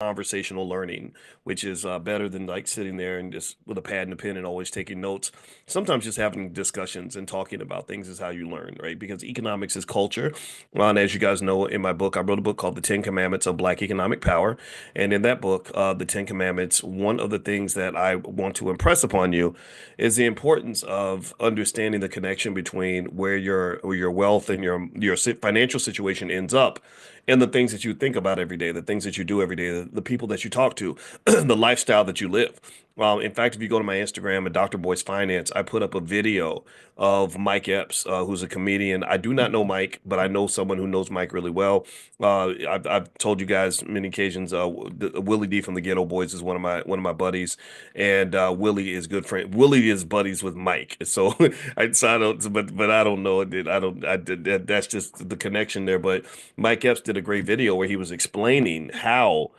conversational learning, which is better than like sitting there and just with a pad and a pen and always taking notes. Sometimes just having discussions and talking about things is how you learn, right? Because economics is culture. And as you guys know, in my book, I wrote a book called The 10 Commandments of Black Economic Power. And in that book, The 10 Commandments, one of the things that I want to impress upon you is the importance of understanding the connection between where your wealth and your financial situation ends up and the things that you think about every day, the things that you do every day, the people that you talk to, the lifestyle that you live. In fact, if you go to my Instagram at Dr. Boyce Finance, I put up a video of Mike Epps, who's a comedian. I do not know Mike, but I know someone who knows Mike really well. I've told you guys many occasions. Willie D from the Ghetto Boys is one of my buddies, and Willie is good friend. Willie is buddies with Mike. So I don't, but I don't know. I don't. I did that. That's just the connection there. But Mike Epps did a great video where he was explaining how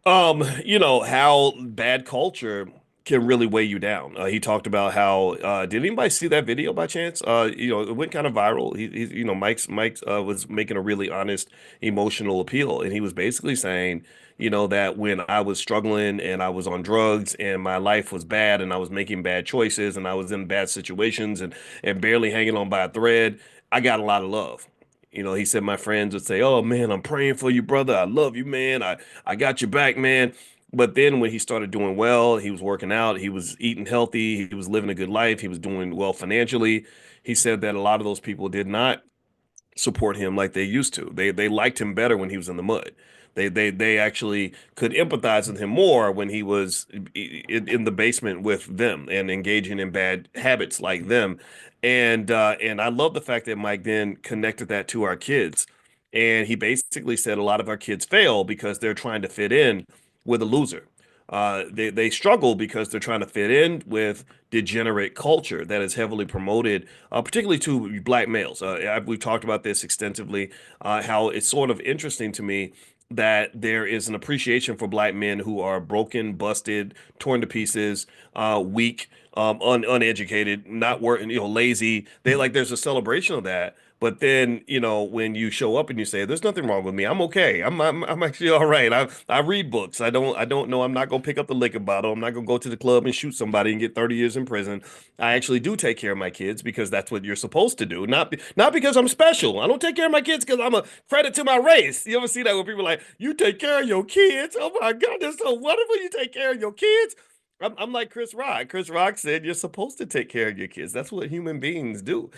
bad culture can really weigh you down. He talked about how, did anybody see that video by chance? It went kind of viral. Mike was making a really honest emotional appeal, and he was basically saying, that when I was struggling and I was on drugs and my life was bad and I was making bad choices and I was in bad situations and barely hanging on by a thread, I got a lot of love. He said my friends would say, "Oh man, I'm praying for you, brother. I love you, man. I got your back, man." But then when he started doing well, he was working out, he was eating healthy, he was living a good life, he was doing well financially. He said that a lot of those people did not support him like they used to. They liked him better when he was in the mud. They actually could empathize with him more when he was in the basement with them and engaging in bad habits like them. And I love the fact that Mike then connected that to our kids. And he basically said a lot of our kids fail because they're trying to fit in with a loser. They struggle because they're trying to fit in with degenerate culture that is heavily promoted, particularly to black males. We've talked about this extensively, how it's sort of interesting to me that there is an appreciation for black men who are broken, busted, torn to pieces, weak, uneducated, not working, lazy. There's a celebration of that. But then, when you show up and you say, "There's nothing wrong with me. I'm okay. I'm actually all right. I read books. I don't know. I'm not gonna pick up the liquor bottle. I'm not gonna go to the club and shoot somebody and get 30 years in prison. I actually do take care of my kids because that's what you're supposed to do. Not because I'm special. I don't take care of my kids because I'm a credit to my race. You ever see that when people are like, you take care of your kids? Oh my God, that's so wonderful. You take care of your kids. I'm like Chris Rock. Chris Rock said you're supposed to take care of your kids. That's what human beings do.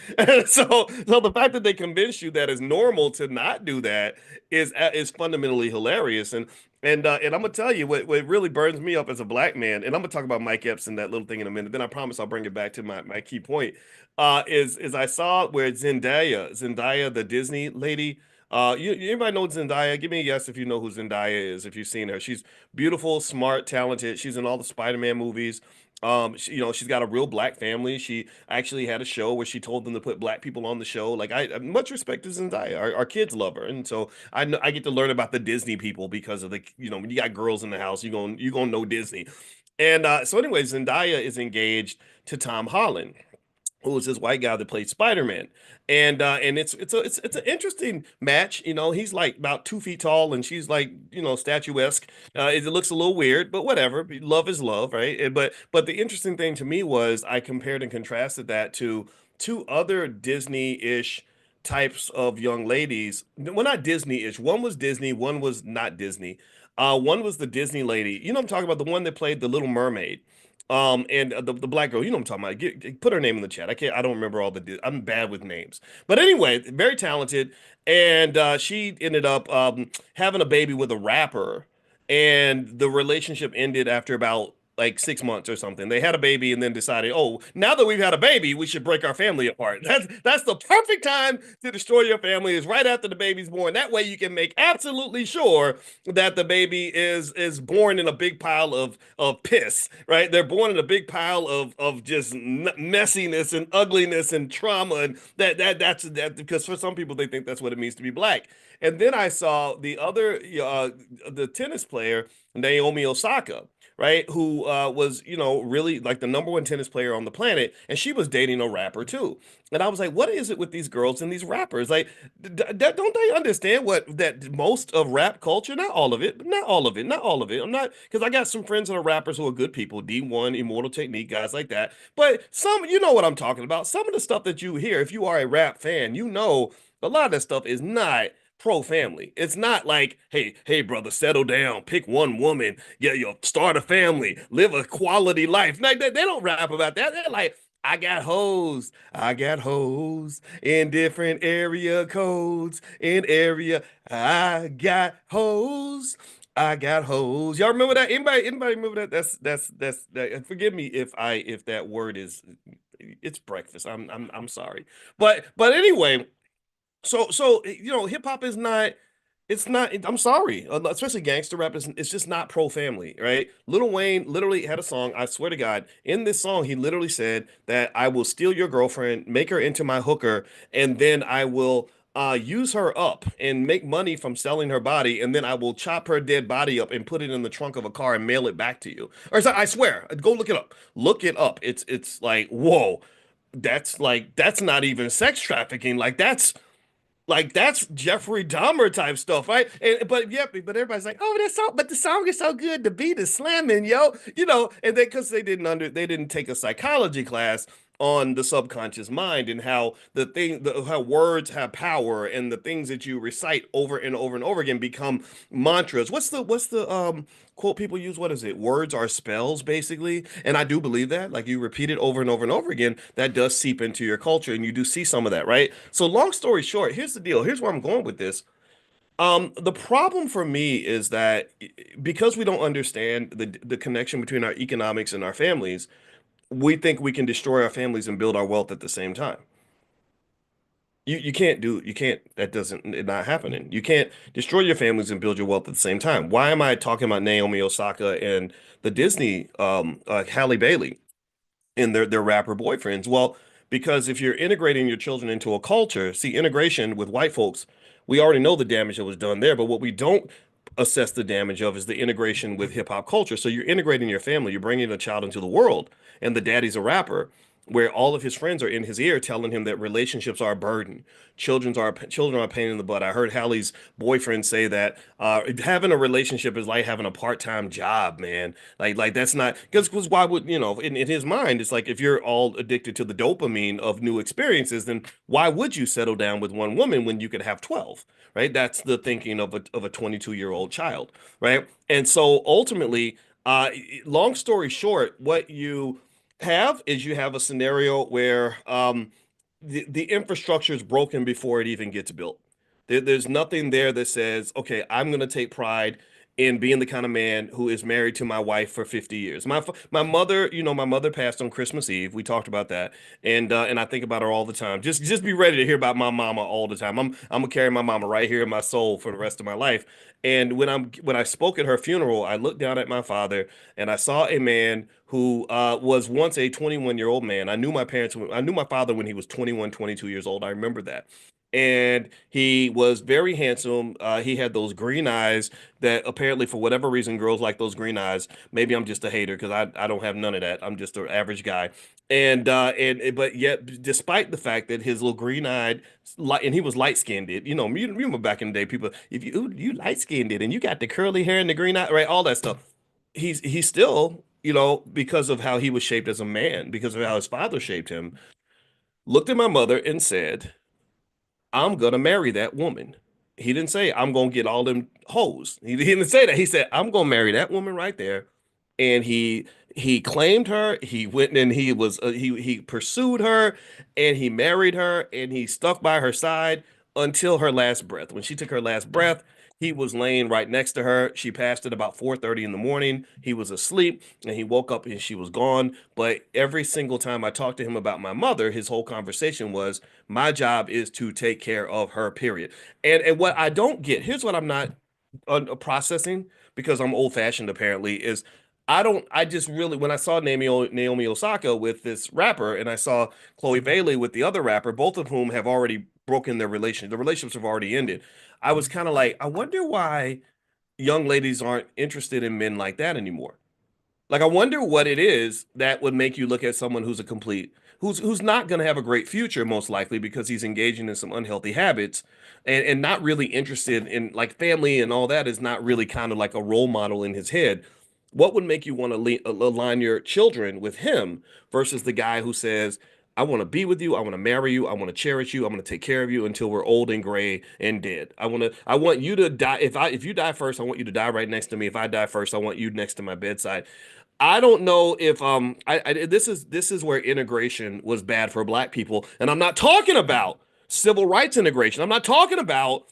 So the fact that they convince you that it's normal to not do that is fundamentally hilarious. And I'm gonna tell you what really burns me up as a black man. And I'm gonna talk about Mike Epps and that little thing in a minute. Then I promise I'll bring it back to my key point. Is I saw where Zendaya, the Disney lady. Anybody know Zendaya? Give me a yes if you know who Zendaya is, if you've seen her. She's beautiful, smart, talented. She's in all the Spider-Man movies. She's got a real black family. She actually had a show where she told them to put black people on the show. Like I much respect to Zendaya. Our kids love her, and so I get to learn about the Disney people because of when you got girls in the house, you gonna know Disney. And so anyway, Zendaya is engaged to Tom Holland, who was this white guy that played Spider-Man. And it's an interesting match. He's like about 2 feet tall and she's like, statuesque. It looks a little weird, but whatever. Love is love, right? But the interesting thing to me was I compared and contrasted that to two other Disney-ish types of young ladies. Well, not Disney-ish. One was Disney, one was not Disney. One was the Disney lady. I'm talking about the one that played the Little Mermaid. And the black girl, I'm talking about. Put her name in the chat. I don't remember all I'm bad with names, but anyway, very talented. And she ended up having a baby with a rapper, and the relationship ended after about like 6 months or something. They had a baby and then decided, oh, now that we've had a baby, we should break our family apart. That's the perfect time to destroy your family is right after the baby's born. That way you can make absolutely sure that the baby is born in a big pile of piss, right? They're born in a big pile of just messiness and ugliness and trauma, and that's that because for some people they think that's what it means to be black. And then I saw the tennis player Naomi Osaka, right? Who was, really like the number one tennis player on the planet, and she was dating a rapper too. And I was like, what is it with these girls and these rappers? Like, don't they understand what that most of rap culture, not all of it, but not all of it, not all of it. I'm not, because I got some friends that are rappers who are good people, D1, Immortal Technique, guys like that. But some, you know what I'm talking about. Some of the stuff that you hear, if you are a rap fan, a lot of that stuff is not pro family. It's not like, hey, brother, settle down, pick one woman, yeah, you start a family, live a quality life. Like they don't rap about that. They're like, I got hoes in different area codes. In area, I got hoes. I got hoes. Y'all remember that? Anybody remember that? That's that. Forgive me if that word is it's breakfast. I'm sorry. But anyway, so hip hop is not. It's not. I'm sorry, especially gangster rap is. It's just not pro family, right? Lil Wayne literally had a song. I swear to God, in this song, he literally said that I will steal your girlfriend, make her into my hooker, and then I will use her up and make money from selling her body, and then I will chop her dead body up and put it in the trunk of a car and mail it back to you. I swear, go look it up. Look it up. It's like whoa, that's not even sex trafficking. Like that's Jeffrey Dahmer type stuff, right? But everybody's like, oh, that's so, but the song is so good, the beat is slamming, yo, and they because they didn't take a psychology class on the subconscious mind and how how words have power and the things that you recite over and over and over again become mantras. What's the quote people use? What is it? Words are spells, basically. And I do believe that. Like you repeat it over and over and over again, that does seep into your culture, and you do see some of that, right? So long story short, here's the deal. Here's where I'm going with this. The problem for me is that because we don't understand the connection between our economics and our families, we think we can destroy our families and build our wealth at the same time. You can't, that doesn't, it's not happening. You can't destroy your families and build your wealth at the same time. Why am I talking about Naomi Osaka and the Disney, Halle Bailey and their rapper boyfriends? Well, because if you're integrating your children into a culture, see, integration with white folks, we already know the damage that was done there, but what we don't assess the damage of is the integration with hip hop culture. So you're integrating your family, you're bringing a child into the world, and the daddy's a rapper, where all of his friends are in his ear telling him that relationships are a burden, children are a pain in the butt. I heard Hallie's boyfriend say that having a relationship is like having a part-time job, man. Like that's not because why would in his mind it's like if you're all addicted to the dopamine of new experiences, then why would you settle down with one woman when you could have 12? Right? That's the thinking of a 22-year-old child, right? And so ultimately, long story short, what you have is you have a scenario where the infrastructure is broken before it even gets built. There's nothing there that says, okay, I'm going to take pride in being the kind of man who is married to my wife for 50 years. My mother, my mother passed on Christmas Eve. We talked about that, and I think about her all the time. Just be ready to hear about my mama all the time. I'm gonna carry my mama right here in my soul for the rest of my life. And when I spoke at her funeral, I looked down at my father and I saw a man who was once a 21-year-old man. I knew my father when he was 21, 22 years old. I remember that. And he was very handsome. He had those green eyes that apparently, for whatever reason, girls like those green eyes. Maybe I'm just a hater because I don't have none of that. I'm just an average guy. But yet, despite the fact that his little green eyed, light, and he was light skinned, you remember back in the day, people, if you light skinned and you got the curly hair and the green eye, right, all that stuff. He's still, because of how he was shaped as a man, because of how his father shaped him, looked at my mother and said, I'm gonna marry that woman. He didn't say I'm gonna get all them hoes. He didn't say that. He said I'm gonna marry that woman right there. And he claimed her. He went and he pursued her and he married her and he stuck by her side until her last breath. When she took her last breath, he was laying right next to her. She passed at about 4:30 in the morning. He was asleep and he woke up and she was gone. But every single time I talked to him about my mother, his whole conversation was my job is to take care of her, period. And what I don't get, here's what I'm not processing because I'm old fashioned apparently, is I just really, when I saw Naomi Osaka with this rapper and I saw Chloe Bailey with the other rapper, both of whom have already broken their relation. The relationships have already ended. I was kind of like, I wonder why young ladies aren't interested in men like that anymore. Like I wonder what it is that would make you look at someone who's a complete who's not going to have a great future most likely because he's engaging in some unhealthy habits and not really interested in like family and all that is not really kind of like a role model in his head. What would make you want to align your children with him versus the guy who says, I want to be with you. I want to marry you. I want to cherish you. I'm going to take care of you until we're old and gray and dead. I want you to die. If you die first, I want you to die right next to me. If I die first, I want you next to my bedside. I don't know if this is where integration was bad for black people, and I'm not talking about civil rights integration. I'm not talking about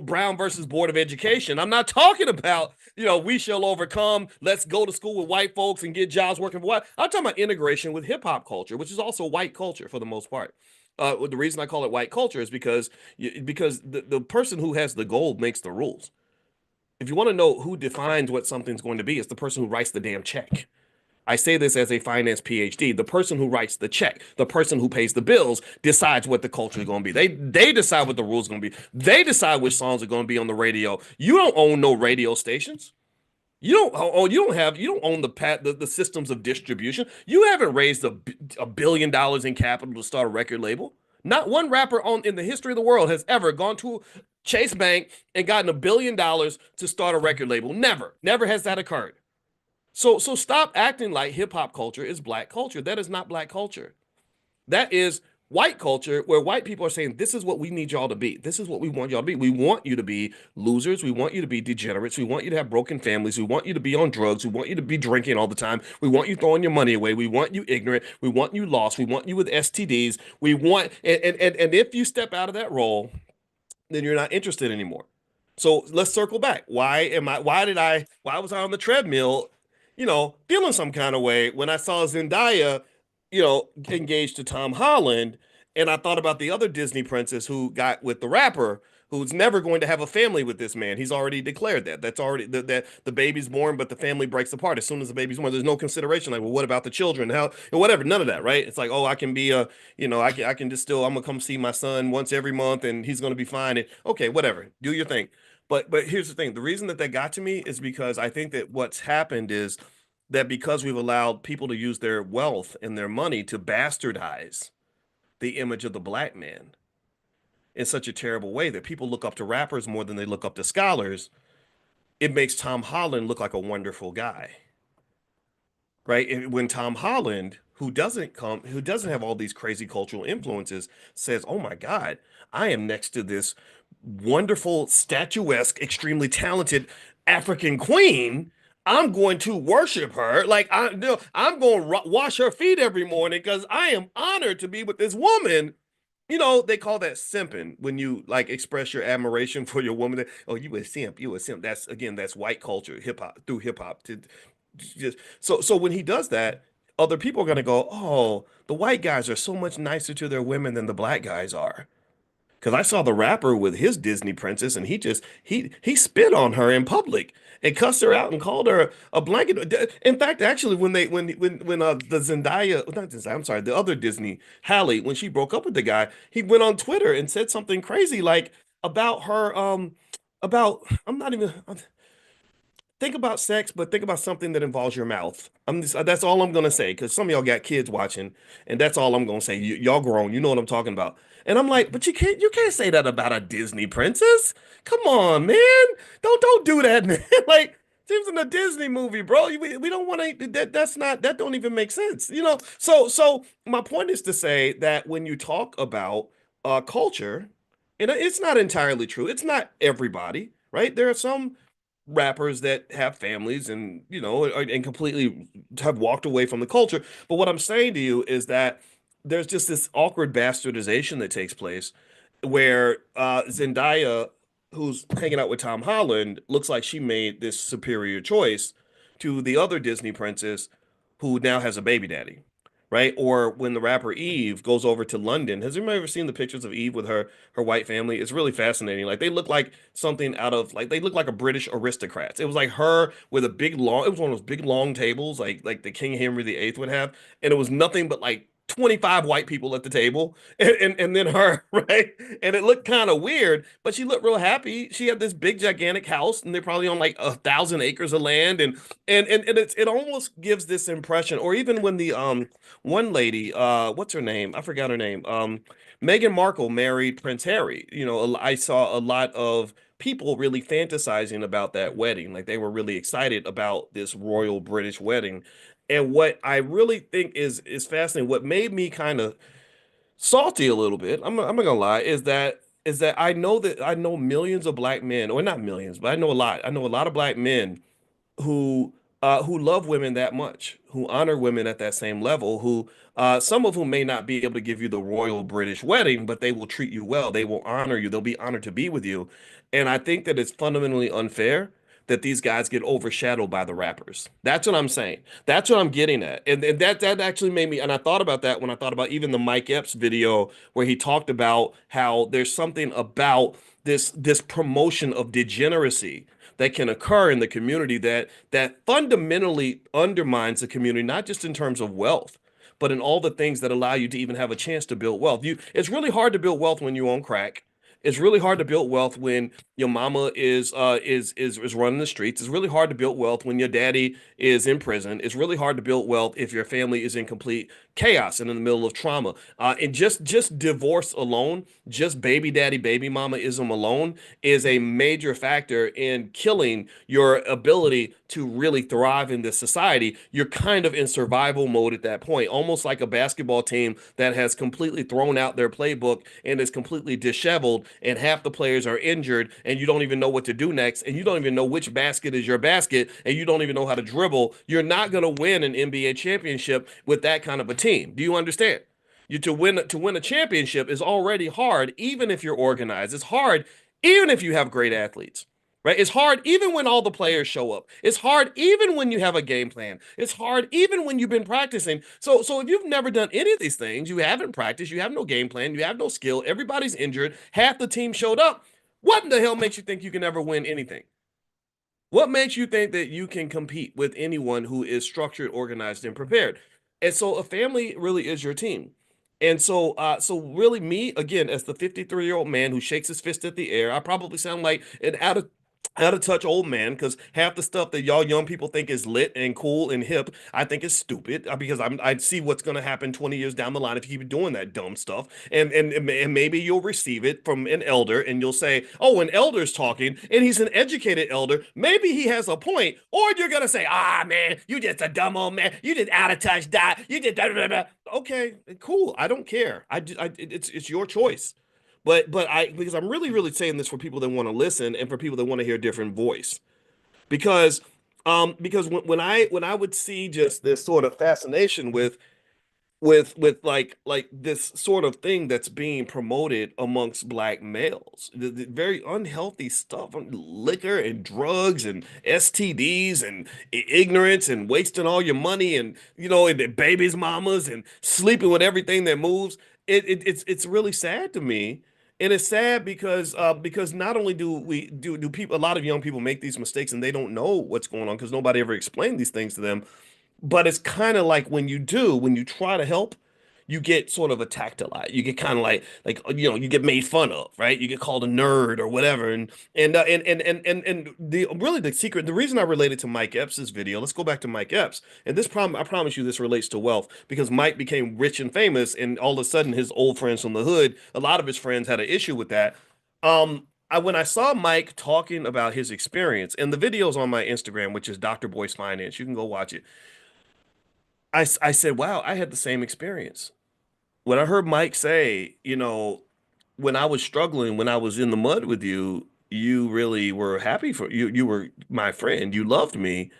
Brown versus Board of Education. I'm not talking about we shall overcome. Let's go to school with white folks and get jobs working for white. I'm talking about integration with hip hop culture, which is also white culture for the most part. The reason I call it white culture is because the person who has the gold makes the rules. If you want to know who defines what something's going to be, it's the person who writes the damn check. I say this as a finance PhD. The person who writes the check, the person who pays the bills, decides what the culture is going to be. They decide what the rules are going to be. They decide which songs are going to be on the radio. You don't own no radio stations. You don't own the systems of distribution. You haven't raised a billion dollars in capital to start a record label. Not one rapper on in the history of the world has ever gone to Chase Bank and gotten $1 billion to start a record label. Never has that occurred. So stop acting like hip hop culture is black culture. That is not black culture. That is white culture where white people are saying, this is what we need y'all to be. This is what we want y'all to be. We want you to be losers. We want you to be degenerates. We want you to have broken families. We want you to be on drugs. We want you to be drinking all the time. We want you throwing your money away. We want you ignorant. We want you lost. We want you with STDs. We want, and if you step out of that role, then you're not interested anymore. So let's circle back. Why was I on the treadmill, feeling some kind of way when I saw Zendaya, engaged to Tom Holland, and I thought about the other Disney princess who got with the rapper, who's never going to have a family with this man. He's already declared that. That's already that the baby's born, but the family breaks apart as soon as the baby's born. There's no consideration like, well, what about the children? How whatever, none of that, right? It's like, oh, I can be I can just still I'm gonna come see my son once every month and he's gonna be fine. And okay, whatever, do your thing. But here's the thing: the reason that got to me is because I think that what's happened is that because we've allowed people to use their wealth and their money to bastardize the image of the black man in such a terrible way that people look up to rappers more than they look up to scholars, it makes Tom Holland look like a wonderful guy, right? And when Tom Holland, who doesn't have all these crazy cultural influences, says, "Oh my God, I am next to this wonderful, statuesque, extremely talented African queen. I'm going to worship her. Like I'm going to wash her feet every morning because I am honored to be with this woman." They call that simping when you like express your admiration for your woman. Oh, you a simp, you a simp. That's white culture, hip hop through hip hop. To just so when he does that, other people are gonna go, oh, the white guys are so much nicer to their women than the black guys are. Because I saw the rapper with his Disney princess, and he spit on her in public and cussed her out and called her a blanket. In fact, actually, when the Zendaya, not Zendaya, I'm sorry, the other Disney Halle, when she broke up with the guy, he went on Twitter and said something crazy like about her, about I'm not even think about sex, but think about something that involves your mouth. That's all I'm gonna say because some of y'all got kids watching, and that's all I'm gonna say. Y'all grown, you know what I'm talking about. And I'm like, but you can't say that about a Disney princess. Come on, man, don't do that, man. Like, seems in a Disney movie, bro. We don't want to. That don't even make sense, So my point is to say that when you talk about culture, and it's not entirely true. It's not everybody, right? There are some rappers that have families and and completely have walked away from the culture. But what I'm saying to you is that there's just this awkward bastardization that takes place where Zendaya, who's hanging out with Tom Holland, looks like she made this superior choice to the other Disney princess who now has a baby daddy, right? Or when the rapper Eve goes over to London. Has anybody ever seen the pictures of Eve with her white family? It's really fascinating. Like they look like something out of like they look like a British aristocrats. It was like her with a big long. It was one of those big long tables like the King Henry VIII would have, and it was nothing but like 25 white people at the table and then her, right? And it looked kind of weird, but she looked real happy. She had this big gigantic house and they're probably on like 1,000 acres of land and it almost gives this impression. Or even when the one lady, what's her name? I forgot her name. Meghan Markle married Prince Harry. I saw a lot of people really fantasizing about that wedding. Like they were really excited about this royal British wedding. And what I really think is fascinating, what made me kind of salty a little bit, I'm not gonna lie, is that I know millions of black men, or not millions, but I know a lot. I know a lot of black men who love women that much, who honor women at that same level, who some of whom may not be able to give you the royal British wedding, but they will treat you well. They will honor you. They'll be honored to be with you. And I think that it's fundamentally unfair that these guys get overshadowed by the rappers. That's what I'm saying. That's what I'm getting at. And that actually made me, and I thought about that when I thought about even the Mike Epps video where he talked about how there's something about this promotion of degeneracy that can occur in the community that fundamentally undermines the community, not just in terms of wealth, but in all the things that allow you to even have a chance to build wealth. It's really hard to build wealth when you own crack. It's really hard to build wealth when your mama is running the streets. It's really hard to build wealth when your daddy is in prison. It's really hard to build wealth if your family is in complete chaos and in the middle of trauma. And just divorce alone, just baby daddy, baby mama-ism alone is a major factor in killing your ability to really thrive in this society. You're kind of in survival mode at that point, almost like a basketball team that has completely thrown out their playbook and is completely disheveled, and half the players are injured, and you don't even know what to do next, and you don't even know which basket is your basket, and you don't even know how to dribble. You're not going to win an NBA championship with that kind of a team. Do you understand? To win a championship is already hard, even if you're organized. It's hard, even if you have great athletes. Right? It's hard even when all the players show up. It's hard even when you have a game plan. It's hard even when you've been practicing. So if you've never done any of these things, you haven't practiced, you have no game plan, you have no skill, everybody's injured, half the team showed up. What in the hell makes you think you can ever win anything? What makes you think that you can compete with anyone who is structured, organized, and prepared? And so a family really is your team. And so really me, again, as the 53-year-old man who shakes his fist at the air, I probably sound like an out of touch old man because half the stuff that y'all young people think is lit and cool and hip, I think is stupid because I see what's going to happen 20 years down the line if you keep doing that dumb stuff. And maybe you'll receive it from an elder and you'll say, "Oh, an elder's talking and he's an educated elder. Maybe he has a point." Or you're going to say, "Ah, man, you just a dumb old man. You just out of touch, die. You just blah, blah, blah." Okay, cool. I don't care. It's your choice. But I because I'm really saying this for people that want to listen and for people that want to hear a different voice. Because when I would see just this sort of fascination with like this sort of thing that's being promoted amongst black males, the very unhealthy stuff, liquor and drugs and STDs and ignorance and wasting all your money and and the babies mamas and sleeping with everything that moves. It's really sad to me. And it's sad because not only do people, a lot of young people make these mistakes and they don't know what's going on because nobody ever explained these things to them, but it's kind of like when you try to help, you get sort of attacked a lot. You get kind of like you get made fun of, right? You get called a nerd or whatever. And the really the secret, the reason I related to Mike Epps' video, let's go back to Mike Epps. And this problem, I promise you, this relates to wealth because Mike became rich and famous, and all of a sudden, his old friends from the hood, a lot of his friends had an issue with that. When I saw Mike talking about his experience, and the video's on my Instagram, which is Dr. Boyce Finance, you can go watch it. I said, wow, I had the same experience. When I heard Mike say, when I was struggling, when I was in the mud with you, you really were happy for you. You were my friend. You loved me.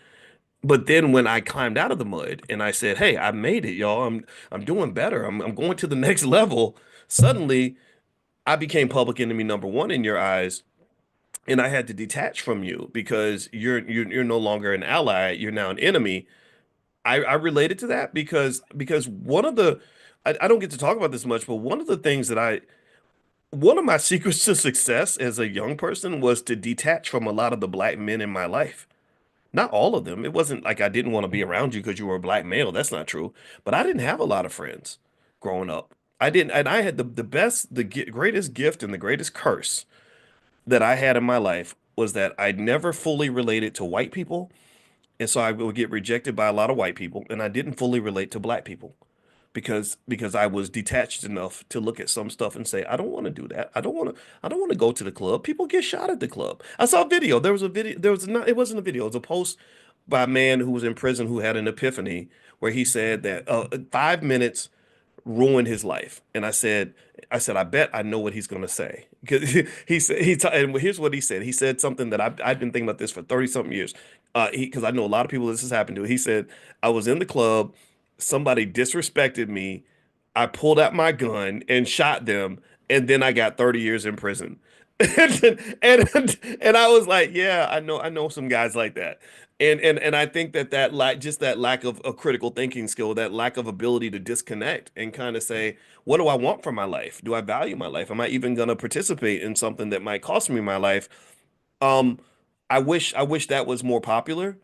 But then when I climbed out of the mud and I said, "Hey, I made it, y'all. I'm doing better. I'm going to the next level." Suddenly, I became public enemy number one in your eyes, and I had to detach from you because you're no longer an ally. You're now an enemy. I related to that because one of the I don't get to talk about this much, but one of the things that one of my secrets to success as a young person was to detach from a lot of the black men in my life. Not all of them. It wasn't like I didn't want to be around you because you were a black male. That's not true. But I didn't have a lot of friends. growing up. I didn't, and I had the best, greatest gift and the greatest curse that I had in my life was that I never fully related to white people. And so I would get rejected by a lot of white people, and I didn't fully relate to black people because I was detached enough to look at some stuff and say, I don't want to do that. I don't want to go to the club. People get shot at the club. I saw a video. There was a video. There was not. It wasn't a video. It was a post by a man who was in prison who had an epiphany where he said that 5 minutes ruined his life. And I said, I bet I know what he's going to say. Because he said, and here's what he said. He said something that I've been thinking about this for 30 something years. Because I know a lot of people this has happened to. He said, I was in the club, somebody disrespected me. I pulled out my gun and shot them, and then I got 30 years in prison. And I was like, yeah, I know some guys like that. And I think that just that lack of a critical thinking skill, that lack of ability to disconnect and kind of say, what do I want from my life? Do I value my life? Am I even going to participate in something that might cost me my life? Um, I wish that was more popular,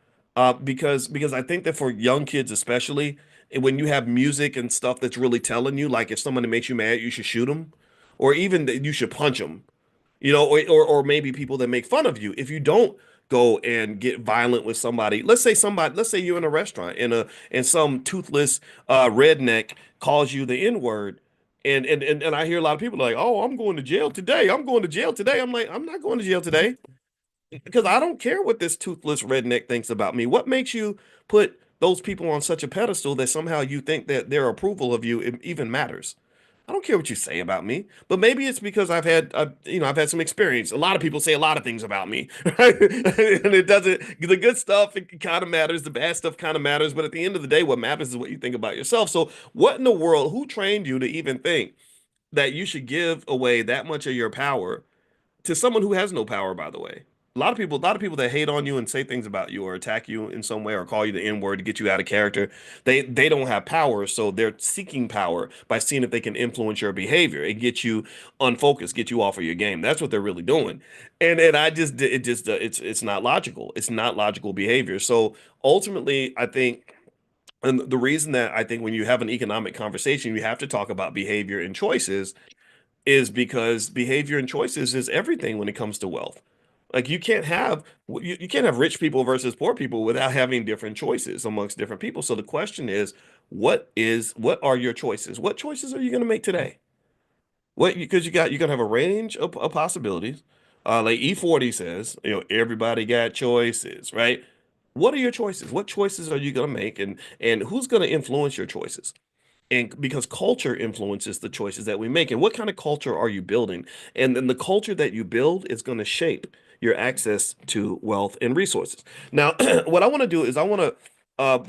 because I think that for young kids especially, and when you have music and stuff that's really telling you, like if somebody makes you mad, you should shoot them, or even that you should punch them, or maybe people that make fun of you. If you don't go and get violent with somebody, let's say you're in a restaurant and some toothless redneck calls you the N-word. And I hear a lot of people like, oh, I'm going to jail today. I'm going to jail today. I'm like, I'm not going to jail today because I don't care what this toothless redneck thinks about me. What makes you put those people on such a pedestal that somehow you think that their approval of you even matters? I don't care what you say about me, but maybe it's because I've had some experience. A lot of people say a lot of things about me, right? And it doesn't. The good stuff, it kind of matters. The bad stuff kind of matters. But at the end of the day, what matters is what you think about yourself. So, what in the world? Who trained you to even think that you should give away that much of your power to someone who has no power, by the way? A lot of people that hate on you and say things about you or attack you in some way or call you the N-word to get you out of character, they don't have power, so they're seeking power by seeing if they can influence your behavior and get you unfocused, get you off of your game. That's what they're really doing. And I just it just it's not logical. It's not logical behavior. So ultimately, I think, and the reason that I think when you have an economic conversation, you have to talk about behavior and choices is because behavior and choices is everything when it comes to wealth. Like you can't have rich people versus poor people without having different choices amongst different people. So the question is, what are your choices? What choices are you going to make today? What because you're gonna have a range of possibilities. Like E40 says, everybody got choices, right? What are your choices? What choices are you gonna make, and who's gonna influence your choices? And because culture influences the choices that we make, and what kind of culture are you building? And then the culture that you build is going to shape your access to wealth and resources. Now, what I want to do is I want to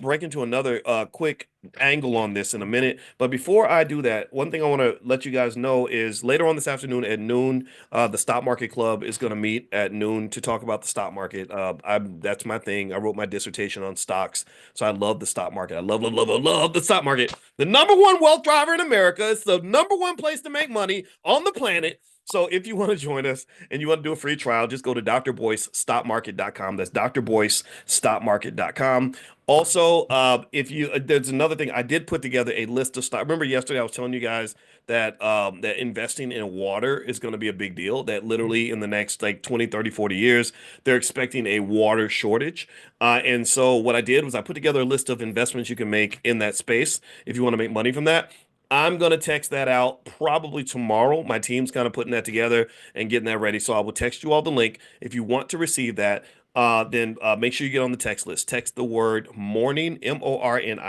break into another quick angle on this in a minute. But before I do that, one thing I want to let you guys know is later on this afternoon at noon, the Stock Market Club is going to meet at noon to talk about the stock market. That's my thing. I wrote my dissertation on stocks, so I love the stock market. I love the stock market. The number one wealth driver in America. It's the number one place to make money on the planet. So if you want to join us and you want to do a free trial, just go to drboycestockmarket.com. That's drboycestockmarket.com. Also, if you there's another thing. I did put together a list of stock. Remember yesterday I was telling you guys that investing in water is going to be a big deal, that literally in the next like 20, 30, 40 years, they're expecting a water shortage. And so what I did was I put together a list of investments you can make in that space if you want to make money from that. I'm gonna text that out probably tomorrow. My team's kind of putting that together and getting that ready. So I will text you all the link. If you want to receive that, then make sure you get on the text list. Text the word morning, MORNING,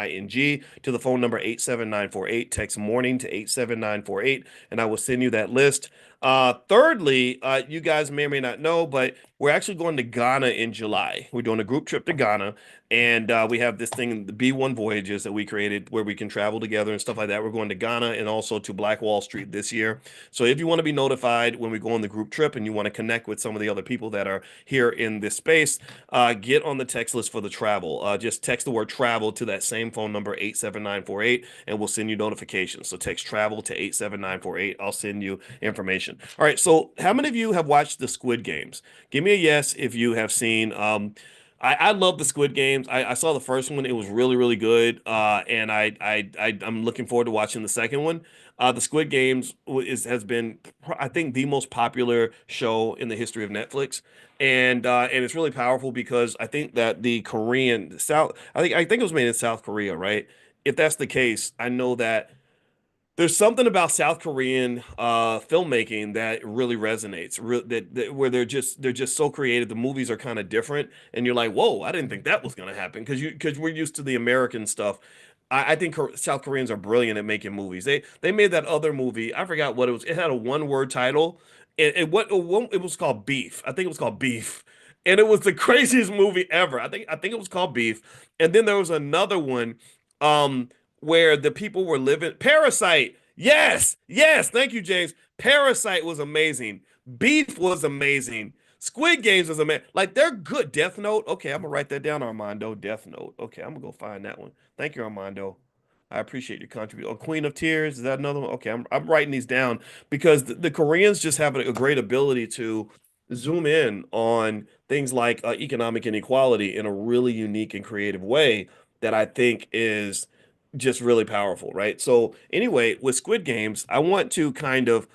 to the phone number 87948. Text morning to 87948, and I will send you that list. Thirdly, you guys may or may not know, but we're actually going to Ghana in July. We're doing a group trip to Ghana, and we have this thing, the B1 voyages that we created where we can travel together and stuff like that. We're going to Ghana and also to Black Wall Street this year. So if you want to be notified when we go on the group trip and you want to connect with some of the other people that are here in this space, get on the text list for the travel. Just text the word travel to that same phone number, 87948, and we'll send you notifications. So text travel to 87948. I'll send you information. All right. So how many of you have watched the Squid Games? Give me a yes if you have seen I love the Squid Games. I saw the first one; it was really really good. And I'm looking forward to watching the second one. The Squid Games has been, I think, the most popular show in the history of Netflix, and it's really powerful because I think that the Korean South, I think it was made in South Korea, right? If that's the case, I know that there's something about South Korean filmmaking that really resonates. Where they're just so creative. The movies are kind of different, and you're like, "Whoa, I didn't think that was gonna happen." Because we're used to the American stuff. I think South Koreans are brilliant at making movies. They made that other movie. I forgot what it was. It had a one word title. It was called Beef. I think it was called Beef, and it was the craziest movie ever. I think it was called Beef. And then there was another one. Um, where the people were living. Parasite. Yes, yes. Thank you, James. Parasite was amazing. Beef was amazing. Squid Games was amazing. Like they're good. Death Note. Okay, I'm gonna write that down, Armando. Death Note. Okay, I'm gonna go find that one. Thank you, Armando. I appreciate your contribution. Oh, Queen of Tears. Is that another one? Okay, I'm writing these down because the Koreans just have a great ability to zoom in on things like economic inequality in a really unique and creative way that I think is just really powerful, right? So anyway, with Squid Games, I want to kind of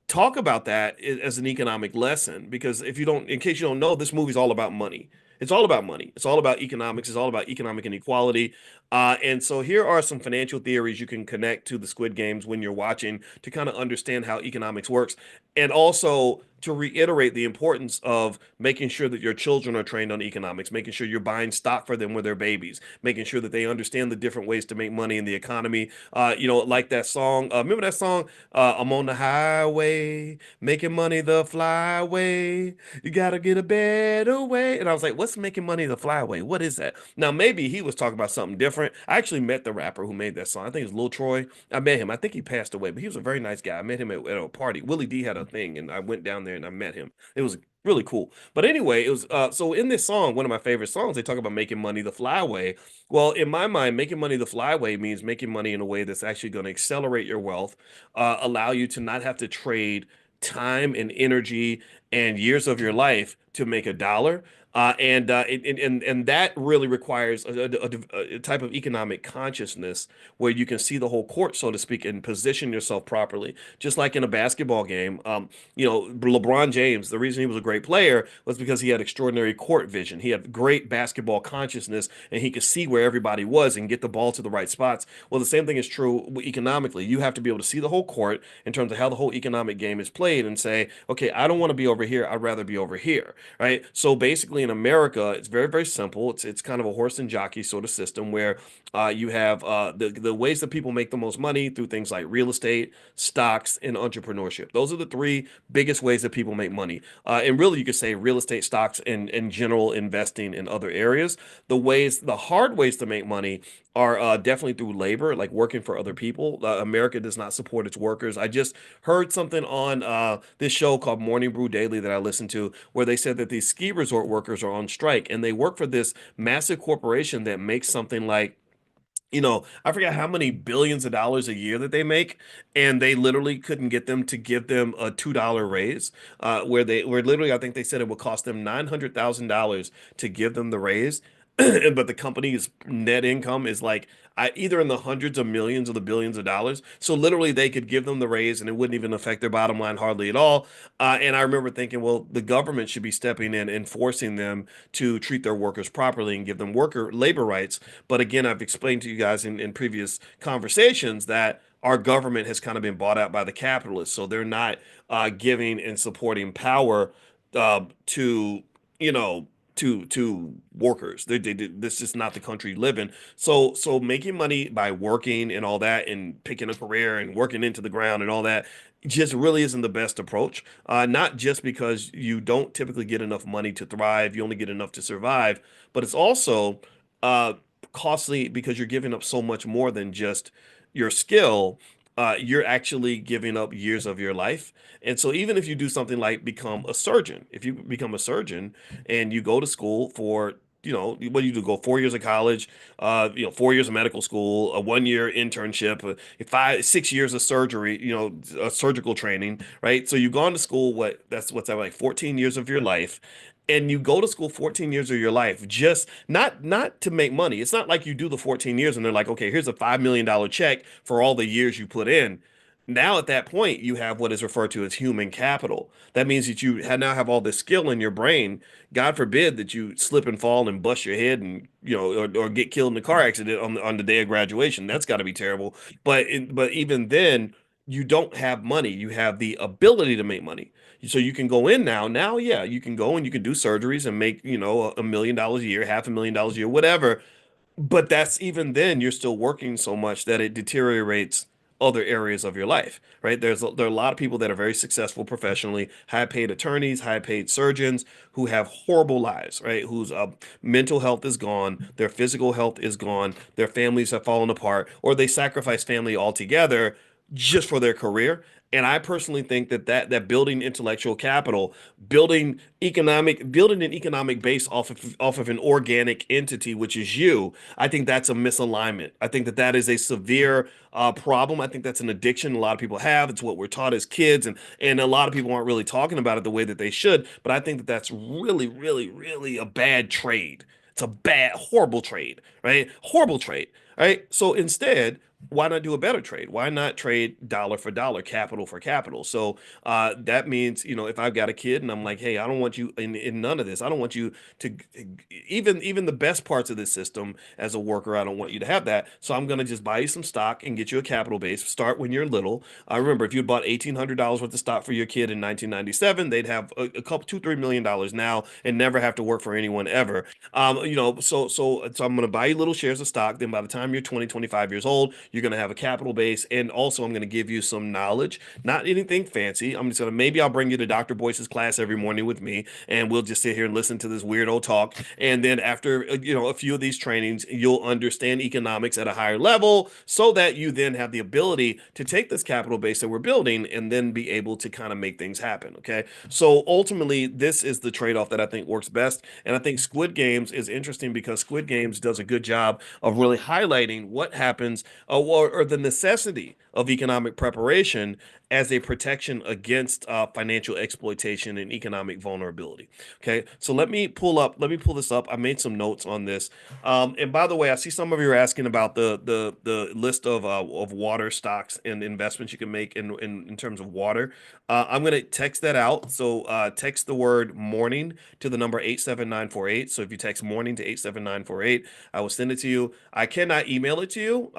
talk about that as an economic lesson because if you don't, in case you don't know, this movie's all about money. It's all about money. It's all about economics. It's all about economic inequality. And so here are some financial theories you can connect to the Squid Games when you're watching to kind of understand how economics works, and also to reiterate the importance of making sure that your children are trained on economics, making sure you're buying stock for them when they're babies, making sure that they understand the different ways to make money in the economy. Like that song. Remember that song? I'm on the highway, making money the flyway. You gotta get a better way. And I was like, what's making money the flyway? What is that? Now, maybe he was talking about something different. I actually met the rapper who made that song. I think it was Lil Troy. I met him. I think he passed away, but he was a very nice guy. I met him at a party. Willie D had a thing, and I went down there and I met him. It was really cool. But anyway, it was so in this song, one of my favorite songs, they talk about making money the flyway. Well, in my mind, making money the flyway means making money in a way that's actually going to accelerate your wealth, allow you to not have to trade time and energy and years of your life to make a dollar. And that really requires a type of economic consciousness where you can see the whole court, so to speak, and position yourself properly. Just like in a basketball game, LeBron James, the reason he was a great player was because he had extraordinary court vision. He had great basketball consciousness, and he could see where everybody was and get the ball to the right spots. Well, the same thing is true economically. You have to be able to see the whole court in terms of how the whole economic game is played and say, okay, I don't want to be over here. I'd rather be over here, right? So basically, in America, it's very, very simple. It's kind of a horse and jockey sort of system where you have the ways that people make the most money through things like real estate, stocks, and entrepreneurship. Those are the three biggest ways that people make money. And really, you could say real estate, stocks, and general investing in other areas. The hard ways to make money are definitely through labor, like working for other people. America does not support its workers. I just heard something on this show called Morning Brew Daily that I listened to, where they said that these ski resort workers are on strike and they work for this massive corporation that makes something like, I forgot how many billions of dollars a year that they make, and they literally couldn't get them to give them a $2 raise. Where literally, I think they said it would cost them $900,000 to give them the raise, but the company's net income is like either in the hundreds of millions or the billions of dollars. So literally, they could give them the raise, and it wouldn't even affect their bottom line hardly at all. And I remember thinking, well, the government should be stepping in and forcing them to treat their workers properly and give them worker labor rights. But again, I've explained to you guys in previous conversations that our government has kind of been bought out by the capitalists. So they're not giving and supporting power to, you know, to workers. This is not the country you live in. So making money by working and all that and picking a career and working into the ground and all that just really isn't the best approach. Not just because you don't typically get enough money to thrive, you only get enough to survive, but it's also uh, costly because you're giving up so much more than just your skill. You're actually giving up years of your life. And so even if you do something like become a surgeon, if you become a surgeon and you go to school for, what do you do? Go 4 years of college, 4 years of medical school, a 1 year internship, 6 years of surgery, surgical training, right? So you've gone to school, what's that, like 14 years of your life, and you go to school 14 years of your life, just not to make money. It's not like you do the 14 years and they're like, okay, here's a $5 million check for all the years you put in. Now at that point, you have what is referred to as human capital. That means that now have all this skill in your brain. God forbid that you slip and fall and bust your head and or get killed in a car accident on the day of graduation. That's got to be terrible. But even then, you don't have money. You have the ability to make money. So you can go in now. Now, yeah, you can go and you can do surgeries and make, $1 million a year, $500,000 a year, whatever. But that's even then, you're still working so much that it deteriorates other areas of your life, right? There are a lot of people that are very successful professionally, high paid attorneys, high paid surgeons who have horrible lives, right? Whose mental health is gone, their physical health is gone, their families have fallen apart, or they sacrifice family altogether just for their career. And I personally think that building intellectual capital, building an economic base off of an organic entity, which is you, I think that's a misalignment. I think that is a severe problem. I think that's an addiction a lot of people have. It's what we're taught as kids, and a lot of people aren't really talking about it the way that they should. But I think that that's really, really, really a bad trade. It's a bad, horrible trade, right? Horrible trade, right? So instead, why not do a better trade? Why not trade dollar for dollar, capital for capital? So that means, if I've got a kid and I'm like, hey, I don't want you in none of this. I don't want you to even the best parts of this system as a worker. I don't want you to have that. So I'm going to just buy you some stock and get you a capital base. Start when you're little. I remember if you bought $1,800 worth of stock for your kid in 1997, they'd have a couple, $2, $3 million now and never have to work for anyone ever. So I'm going to buy you little shares of stock. Then by the time you're 20, 25 years old, you're going to have a capital base. And also I'm going to give you some knowledge, not anything fancy. I'm just going to, maybe I'll bring you to Dr. Boyce's class every morning with me, and we'll just sit here and listen to this weirdo talk. And then after, a few of these trainings, you'll understand economics at a higher level so that you then have the ability to take this capital base that we're building and then be able to kind of make things happen. Okay. So ultimately, this is the trade-off that I think works best. And I think Squid Games is interesting because Squid Games does a good job of really highlighting what happens or the necessity of economic preparation as a protection against financial exploitation and economic vulnerability. Okay, so let me pull this up. I made some notes on this. And by the way, I see some of you are asking about the list of water stocks and investments you can make in terms of water. I'm gonna text that out. So text the word morning to the number 87948. So if you text morning to 87948, I will send it to you. I cannot email it to you.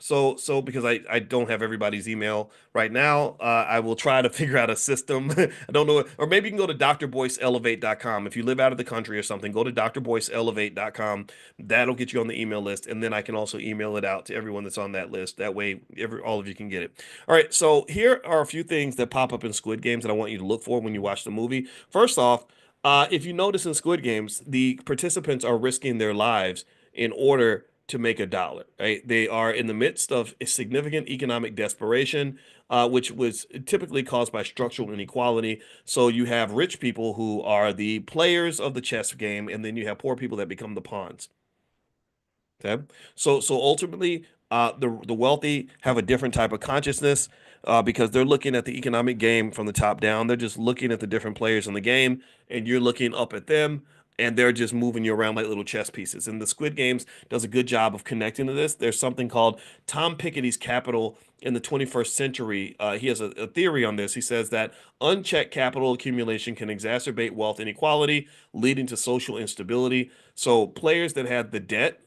So because I don't have everybody's email right now, I will try to figure out a system. I don't know, or maybe you can go to drboyceelevate.com. If you live out of the country or something, go to drboyceelevate.com. That'll get you on the email list, and then I can also email it out to everyone that's on that list. That way, all of you can get it. All right, so here are a few things that pop up in Squid Games that I want you to look for when you watch the movie. First off, if you notice in Squid Games, the participants are risking their lives in order to make a dollar, right? They are in the midst of a significant economic desperation, which was typically caused by structural inequality. So you have rich people who are the players of the chess game, and then you have poor people that become the pawns. Okay. So ultimately, the wealthy have a different type of consciousness because they're looking at the economic game from the top down. They're just looking at the different players in the game, and you're looking up at them, and they're just moving you around like little chess pieces. And the Squid Games does a good job of connecting to this. There's something called Tom Piketty's Capital in the 21st century. He has a theory on this. He says that unchecked capital accumulation can exacerbate wealth inequality, leading to social instability. So players that had the debt,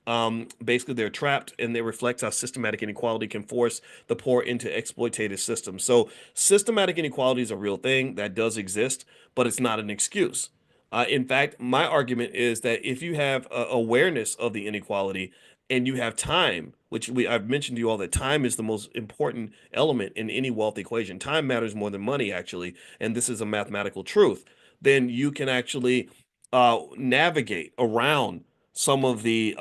basically they're trapped, and it reflects how systematic inequality can force the poor into exploitative systems. So systematic inequality is a real thing that does exist, but it's not an excuse. In fact, my argument is that if you have awareness of the inequality and you have time, which I've mentioned to you all that time is the most important element in any wealth equation. Time matters more than money, actually, and this is a mathematical truth. Then you can actually navigate around some of the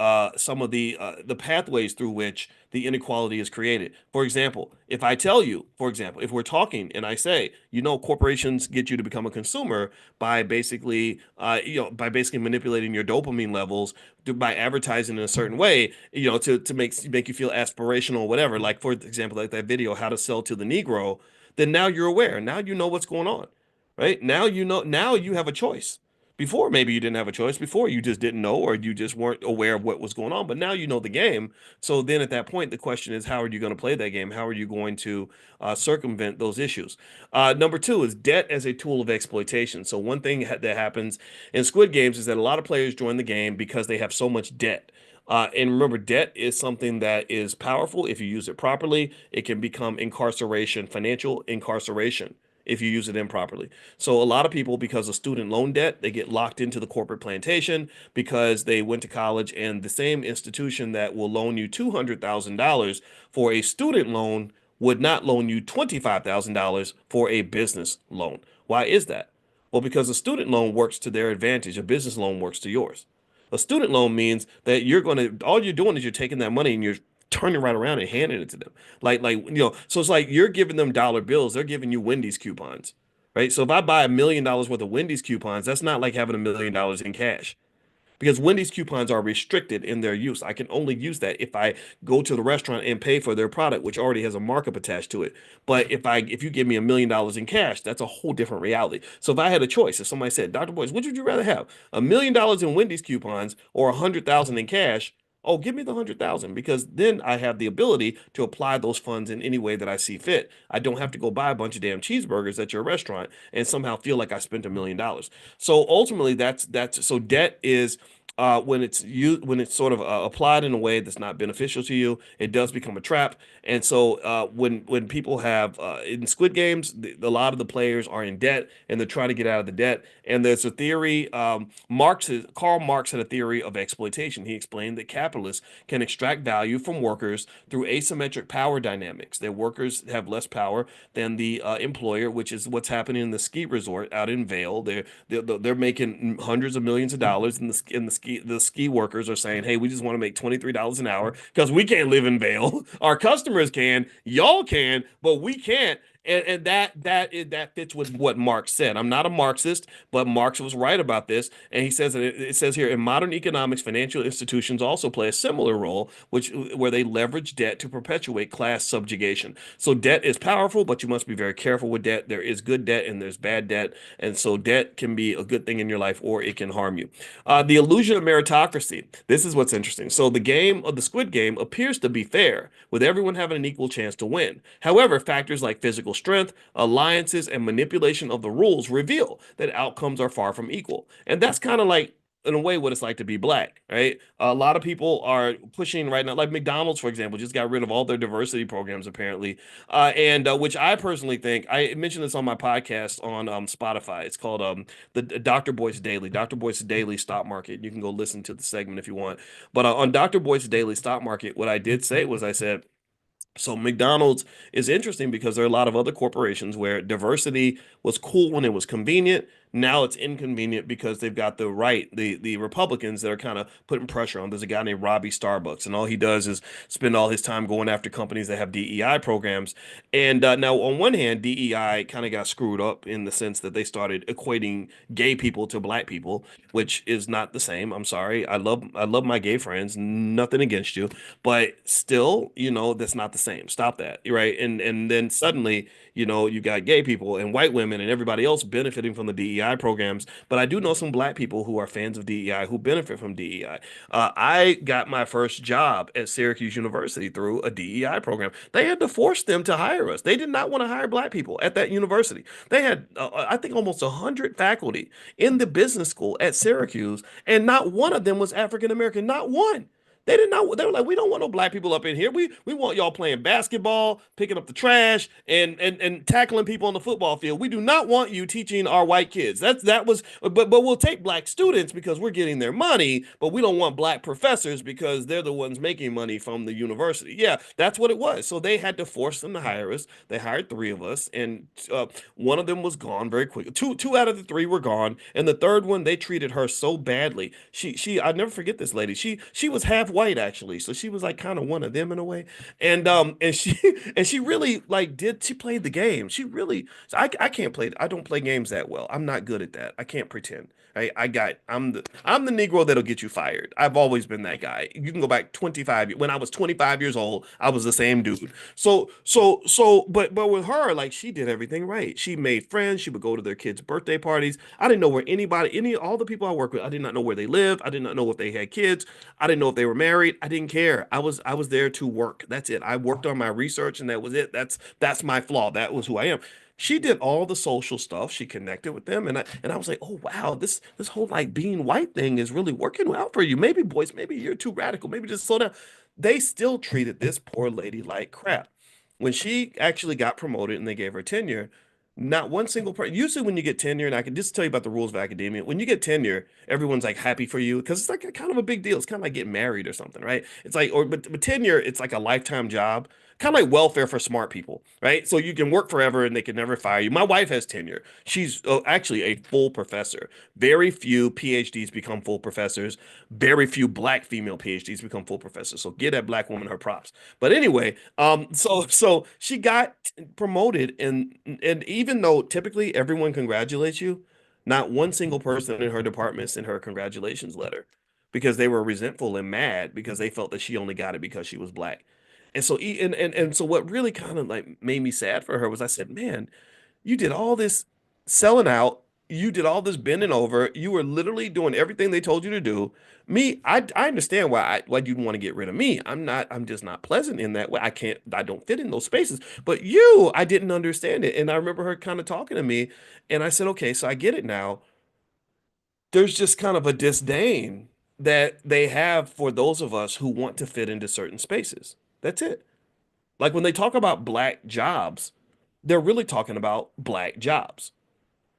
pathways through which the inequality is created. For example, if I tell you, for example, if we're talking and I say, corporations get you to become a consumer by basically manipulating your dopamine levels by advertising in a certain way, to make you feel aspirational or whatever. Like for example, like that video, how to sell to the Negro. Then now you're aware. Now you know what's going on, right? Now you know. Now you have a choice Before, maybe you didn't have a choice. Before, you just didn't know, or you just weren't aware of what was going on. But now you know the game. So then at that point, the question is, how are you going to play that game? How are you going to circumvent those issues? Number two is debt as a tool of exploitation. So one thing that happens in Squid Games is that a lot of players join the game because they have so much debt. And remember, debt is something that is powerful if you use it properly. It can become incarceration, financial incarceration, if you use it improperly. So a lot of people, because of student loan debt, they get locked into the corporate plantation because they went to college, and the same institution that will loan you $200,000 for a student loan would not loan you $25,000 for a business loan. Why is that? Well, because a student loan works to their advantage, a business loan works to yours. A student loan means that all you're doing is you're taking that money and you're turning right around and handing it to them. So it's like you're giving them dollar bills, they're giving you Wendy's coupons, right? So if I buy $1 million worth of Wendy's coupons, that's not like having $1 million in cash, because Wendy's coupons are restricted in their use. I can only use that if I go to the restaurant and pay for their product, which already has a markup attached to it. But if you give me $1 million in cash, that's a whole different reality. So if I had a choice, if somebody said, Dr. Boyce, which would you rather have? $1 million in Wendy's coupons or 100,000 in cash? Oh, give me the 100,000, because then I have the ability to apply those funds in any way that I see fit. I don't have to go buy a bunch of damn cheeseburgers at your restaurant and somehow feel like I spent $1 million. So ultimately, that's so debt is when it's sort of applied in a way that's not beneficial to you, it does become a trap. And so when people have in Squid Games, a lot of the players are in debt and they're trying to get out of the debt. And there's a theory. Karl Marx had a theory of exploitation. He explained that capitalists can extract value from workers through asymmetric power dynamics. Their workers have less power than the employer, which is what's happening in the ski resort out in Vail. They're making hundreds of millions of dollars, and the ski workers are saying, "Hey, we just want to make $23 an hour because we can't live in Vail. Our customers can, y'all can, but we can't." And that fits with what Marx said. I'm not a Marxist, but Marx was right about this, and he says that it says here in modern economics, financial institutions also play a similar role, which where they leverage debt to perpetuate class subjugation. So debt is powerful, but you must be very careful with debt. There is good debt and there's bad debt, and so debt can be a good thing in your life or it can harm you. The illusion of meritocracy. This is what's interesting. So the game of the Squid Game appears to be fair, with everyone having an equal chance to win. However, factors like physical strength, alliances, and manipulation of the rules reveal that outcomes are far from equal. And that's kind of like, in a way, what it's like to be black, right? A lot of people are pushing right now, like McDonald's, for example, just got rid of all their diversity programs apparently, and which I personally think, I mentioned this on my podcast on Spotify. It's called the Dr. Boyce Daily, Dr. Boyce Daily Stock Market. You can go listen to the segment if you want. But on Dr. Boyce Daily Stock Market, what I did say was I said, so McDonald's is interesting because there are a lot of other corporations where diversity was cool when it was convenient. Now it's inconvenient because they've got the Republicans that are kind of putting pressure on. There's a guy named Robbie Starbucks, and all he does is spend all his time going after companies that have DEI programs. And now, on one hand, DEI kind of got screwed up in the sense that they started equating gay people to black people, which is not the same. I'm sorry. I love my gay friends. Nothing against you, but still, that's not the same. Stop that, right? And then suddenly, you got gay people and white women and everybody else benefiting from the DEI programs. But I do know some black people who are fans of DEI who benefit from DEI. I got my first job at Syracuse University through a DEI program. They had to force them to hire us. They did not want to hire black people at that university. They had, I think, almost 100 faculty in the business school at Syracuse, and not one of them was African American. Not one. They did not. They were like, we don't want no black people up in here. We want y'all playing basketball, picking up the trash, and tackling people on the football field. We do not want you teaching our white kids. That was. But we'll take black students because we're getting their money. But we don't want black professors because they're the ones making money from the university. Yeah, that's what it was. So they had to force them to hire us. They hired three of us, and one of them was gone very quickly. Two out of the three were gone, and the third one, they treated her so badly. I never forget this lady. She was half white actually, so she was like kind of one of them in a way. And she and she really like did she played the game. She really so I can't play I don't play games that well. I'm not good at that. I can't pretend. I'm the Negro that'll get you fired. I've always been that guy. You can go back 25 when I was 25 years old, I was the same dude. But with her, like she did everything right. She made friends. She would go to their kids' birthday parties. I didn't know where all the people I work with, I did not know where they lived. I did not know if they had kids. I didn't know if they were married. I didn't care. I was there to work. That's it. I worked on my research and that was it. That's my flaw. That was who I am. She did all the social stuff. She connected with them, and I was like, oh wow, this whole like being white thing is really working well for you. Maybe boys, maybe you're too radical. Maybe just slow down. They still treated this poor lady like crap. When she actually got promoted and they gave her tenure, not one single person. Usually, when you get tenure, and I can just tell you about the rules of academia. When you get tenure, everyone's like happy for you because it's like a kind of a big deal. It's kind of like getting married or something, right? It's like, but tenure, it's like a lifetime job, kind of like welfare for smart people, right? So you can work forever and they can never fire you. My wife has tenure. She's actually a full professor. Very few PhDs become full professors. Very few black female PhDs become full professors. So give that black woman her props. But anyway, so she got promoted, and even though typically everyone congratulates you, not one single person in her department sent her a congratulations letter because they were resentful and mad because they felt that she only got it because she was black. And so and so what really kind of like made me sad for her was I said, man, you did all this selling out. You did all this bending over. You were literally doing everything they told you to do. Me, I understand why you'd want to get rid of me. I'm just not pleasant in that way. I don't fit in those spaces. But you, I didn't understand it. And I remember her kind of talking to me, and I said, okay, so I get it now. There's just kind of a disdain that they have for those of us who want to fit into certain spaces. That's it. Like when they talk about black jobs, they're really talking about black jobs.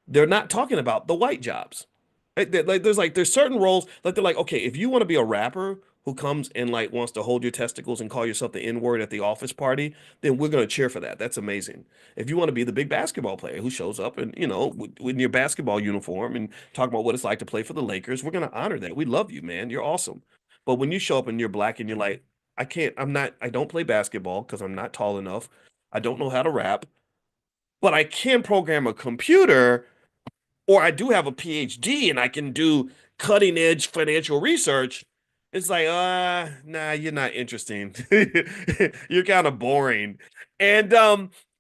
They're not talking about the white jobs. There's certain roles like they're like, okay, if you want to be a rapper who comes and like wants to hold your testicles and call yourself the N-word at the office party, then we're gonna cheer for that. That's amazing. If you want to be the big basketball player who shows up and with your basketball uniform and talk about what it's like to play for the Lakers, we're gonna honor that. We love you, man. You're awesome. But when you show up and you're black and you're like, I don't play basketball because I'm not tall enough. I don't know how to rap, but I can program a computer or I do have a PhD and I can do cutting edge financial research. It's like, nah, you're not interesting. You're kind of boring. And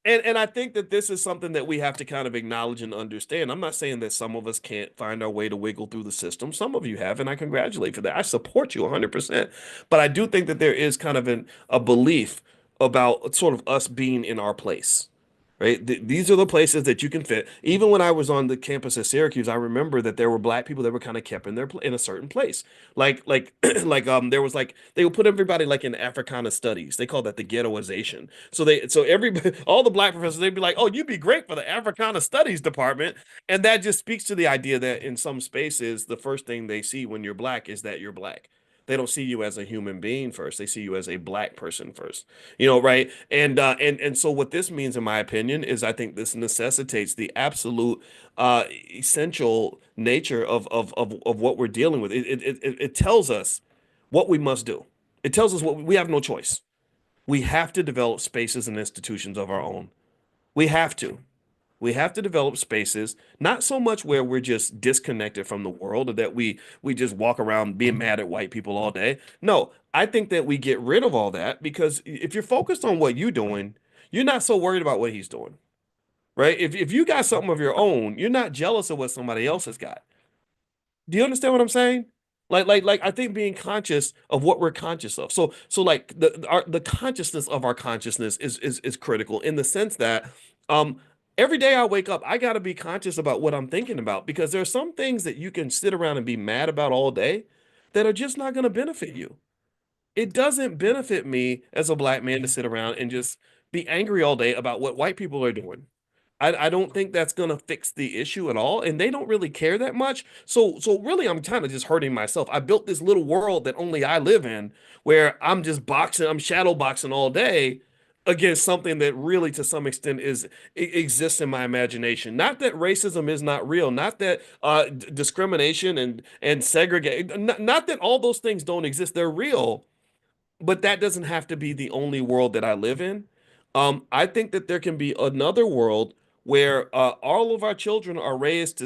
and I think that this is something that we have to kind of acknowledge and understand. I'm not saying that some of us can't find our way to wiggle through the system. Some of you have, and I congratulate for that. I support you 100%. But I do think that there is kind of a belief about sort of us being in our place, right? These are the places that you can fit. Even when I was on the campus at Syracuse, I remember that there were black people that were kind of kept in in a certain place. There was like they would put everybody like in Africana studies. They call that the ghettoization. So everybody all the black professors they'd be like, "Oh, you'd be great for the Africana studies department." And that just speaks to the idea that in some spaces the first thing they see when you're black is that you're black. They don't see you as a human being first. They see you as a black person first. Right? And so what this means, in my opinion, is I think this necessitates the absolute essential nature of what we're dealing with. It tells us what we must do. It tells us what we have no choice. We have to develop spaces and institutions of our own. We have to. We have to develop spaces, not so much where we're just disconnected from the world or that we just walk around being mad at white people all day. No, I think that we get rid of all that because if you're focused on what you're doing, you're not so worried about what he's doing, right? If you got something of your own, you're not jealous of what somebody else has got. Do you understand what I'm saying? Like I think being conscious of what we're conscious of. So like the consciousness of our consciousness is critical in the sense that um every day I wake up, I got to be conscious about what I'm thinking about because there are some things that you can sit around and be mad about all day that are just not going to benefit you. It doesn't benefit me as a black man to sit around and just be angry all day about what white people are doing. I don't think that's gonna fix the issue at all, and they don't really care that much. So really, I'm kind of just hurting myself. I built this little world that only I live in, where I'm just boxing, I'm shadow boxing all day, against something that really to some extent exists in my imagination. Not that racism is not real, not that discrimination and segregate, not that all those things don't exist. They're real, but that doesn't have to be the only world that I live in. I think that there can be another world where all of our children are raised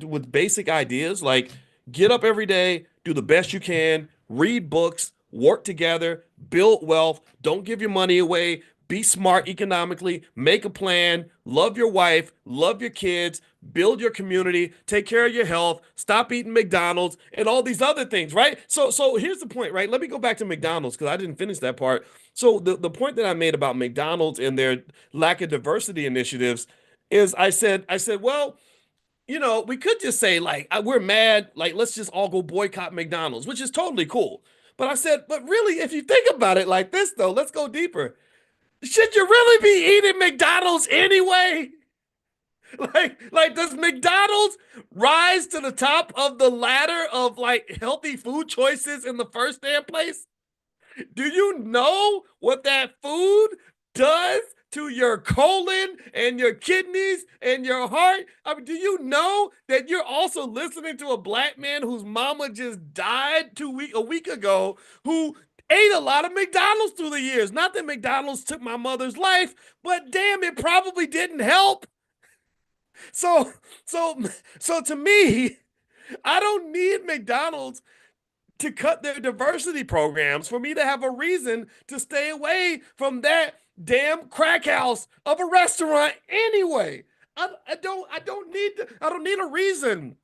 with basic ideas like get up every day, do the best you can, read books, work together, build wealth, don't give your money away, be smart economically, make a plan, love your wife, love your kids, build your community, take care of your health, stop eating McDonald's, and all these other things, right? So here's the point, right? Let me go back to McDonald's because I didn't finish that part. So the point that I made about McDonald's and their lack of diversity initiatives is I said, well, we could just say like we're mad, like let's just all go boycott McDonald's, which is totally cool. But I said, but really, if you think about it like this, though, let's go deeper. Should you really be eating McDonald's anyway? Like, does McDonald's rise to the top of the ladder of like healthy food choices in the first damn place? Do you know what that food does to your colon and your kidneys and your heart? I mean, do you know that you're also listening to a black man whose mama just died a week ago who ate a lot of McDonald's through the years? Not that McDonald's took my mother's life, but damn, it probably didn't help. So, so, so to me, I don't need McDonald's to cut their diversity programs for me to have a reason to stay away from that damn crack house of a restaurant anyway. I don't need a reason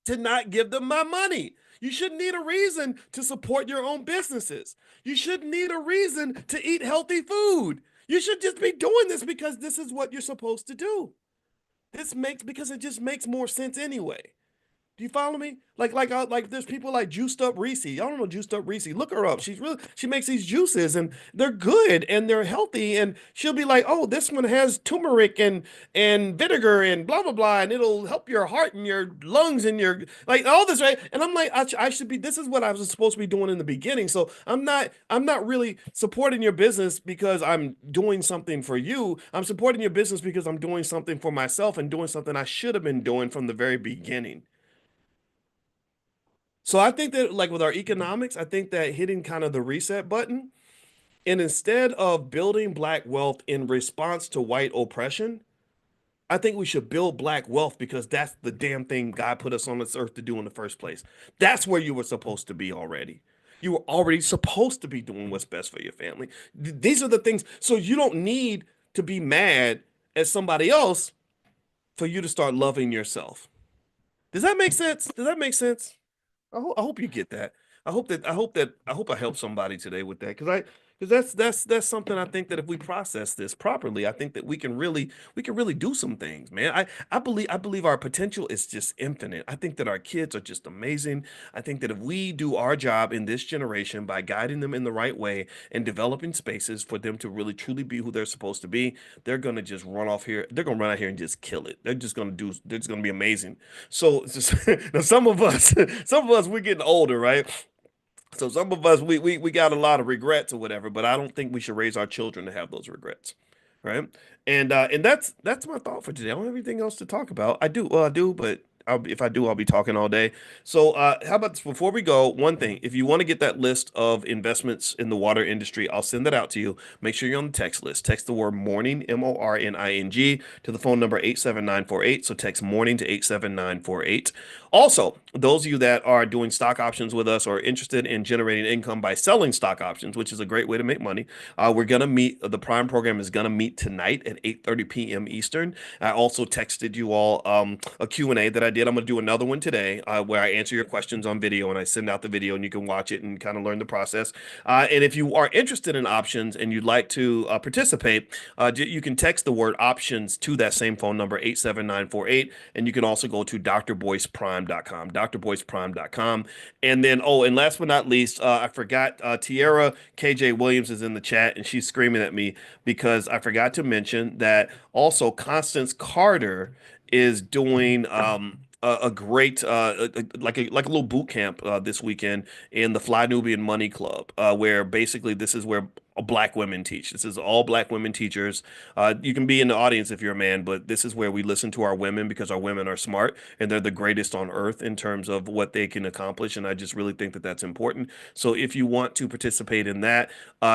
to not give them my money. You shouldn't need a reason to support your own businesses. You shouldn't need a reason to eat healthy food. You should just be doing this because this is what you're supposed to do. This makes because it just makes more sense anyway. Do you follow me? Like there's people like Juiced Up Reese. Y'all don't know Juiced Up Reese. Look her up. She makes these juices and they're good and they're healthy. And she'll be like, oh, this one has turmeric and vinegar and blah blah blah, and it'll help your heart and your lungs and your like all this, right? And I'm like, I should be. This is what I was supposed to be doing in the beginning. So I'm not really supporting your business because I'm doing something for you. I'm supporting your business because I'm doing something for myself and doing something I should have been doing from the very beginning. So I think that like with our economics, I think that hitting kind of the reset button and instead of building black wealth in response to white oppression, I think we should build black wealth because that's the damn thing God put us on this earth to do in the first place. That's where you were supposed to be already. You were already supposed to be doing what's best for your family. These are the things. So you don't need to be mad at somebody else for you to start loving yourself. Does that make sense? Does that make sense? I hope you get that. I hope I help somebody today with that because that's something I think that if we process this properly, I think that we can really do some things, man. I believe our potential is just infinite. I think that our kids are just amazing. I think that if we do our job in this generation by guiding them in the right way and developing spaces for them to really truly be who they're supposed to be, they're gonna just run off here. They're gonna run out here and just kill it. They're just gonna be amazing. So now some of us, some of us, we're getting older, right? So some of us, we got a lot of regrets or whatever, but I don't think we should raise our children to have those regrets, right? And that's my thought for today. I don't have anything else to talk about. I do, but if I do, I'll be talking all day. So how about this? Before we go, one thing, if you want to get that list of investments in the water industry, I'll send that out to you. Make sure you're on the text list. Text the word morning, MORNING, to the phone number 87948. So text morning to 87948. Also, those of you that are doing stock options with us or interested in generating income by selling stock options, which is a great way to make money, we're gonna meet. The Prime program is gonna meet tonight at 8:30 p.m. Eastern. I also texted you all a Q&A that I did. I'm gonna do another one today where I answer your questions on video and I send out the video and you can watch it and kind of learn the process. And if you are interested in options and you'd like to participate, you can text the word options to that same phone number 87948, and you can also go to drboyceprime.com, drboyceprime.com. And then, oh, and last but not least, I forgot Tierra KJ Williams is in the chat and she's screaming at me because I forgot to mention that also Constance Carter is doing a great like a little boot camp this weekend in the Fly Nubian Money Club, where basically this is where Black women teach. This is all Black women teachers. You can be in the audience if you're a man, but this is where we listen to our women because our women are smart and they're the greatest on earth in terms of what they can accomplish. And I just really think that that's important. So if you want to participate in that,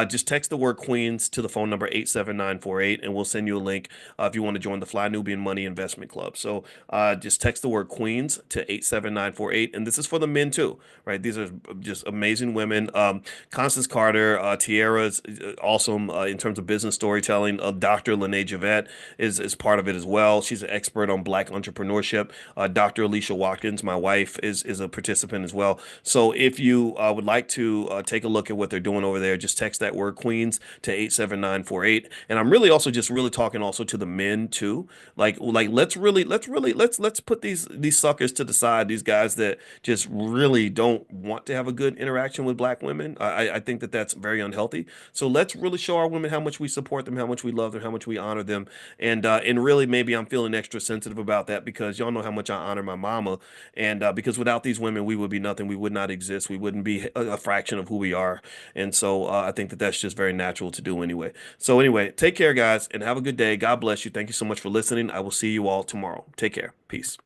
just text the word Queens to the phone number 87948, and we'll send you a link if you want to join the Fly Nubian Money Investment Club. So just text the word Queens to 87948. And this is for the men too, right? These are just amazing women. Constance Carter, Tiara's awesome in terms of business storytelling. Dr. Lene Javette is part of it as well. She's an expert on Black entrepreneurship. Dr. Alicia Watkins, my wife, is a participant as well. So if you would like to take a look at what they're doing over there, just text that word Queens to 87948. And I'm really also just really talking also to the men too. Like let's put these suckers to the side, these guys that just really don't want to have a good interaction with Black women. I think that that's very unhealthy. So let's really show our women how much we support them, how much we love them, how much we honor them. And really maybe I'm feeling extra sensitive about that because y'all know how much I honor my mama. And because without these women, we would be nothing. We would not exist. We wouldn't be a fraction of who we are. And so I think that that's just very natural to do anyway. So anyway, take care, guys, and have a good day. God bless you. Thank you so much for listening. I will see you all tomorrow. Take care. Peace.